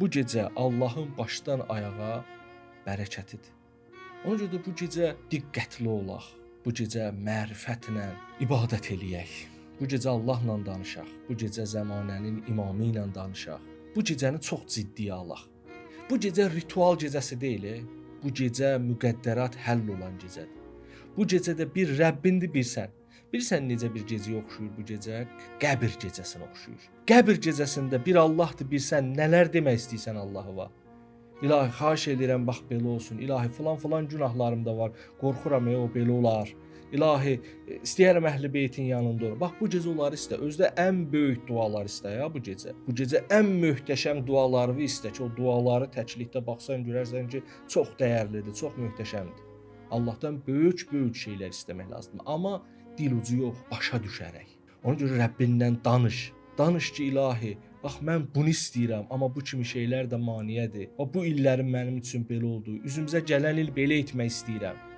Bu gecə Allahın başdan ayağa bərəkətidir. Ona görə də bu gecə diqqətli olaq. Bu gecə mərifətlə ibadət eləyək. Bu gecə Allahla danışaq. Bu gecə zəmanənin imamı ilə danışaq. Bu gecəni çox ciddiyə alaq. Bu gecə ritual gecəsi deyil, bu gecə müqəddərat həll olan gecədir. Bu gecədə bir Rəbbindir, bir sən. Bilirsən necə bir gecəyə oxşuyur bu gecə? Qəbir gecəsinə oxşuyur. Qəbir gecəsində bir Allahdır, bir sən. Nələr demək istəyirsən Allahova? İlahi, xahiş edirəm, bax belə olsun. İlahi, filan günahlarım da var. Qorxuram, o belə olar. İlahi, istəyərəm Əhl-i Beytin yanında olum. Bax, bu gecə onları istə. Özdə ən böyük dualar istə ya bu gecə. Bu gecə ən möhtəşəm duaları istə ki, o duaları təklikdə baxsan görərsən ki, çox dəyərlidir, çox möhtəşəmdir. Allahdan böyük şeylər istəmək lazımdır. Amma dil ucu yox, başa düşərək. Ona görə Rəbbindən danış. Danış ki, ilahi, bax mən bunu istəyirəm, amma bu kimi şeylər də maneədir. Bu illərim mənim üçün belə oldu. Üzümüzə gələn il belə etmək istəyirəm.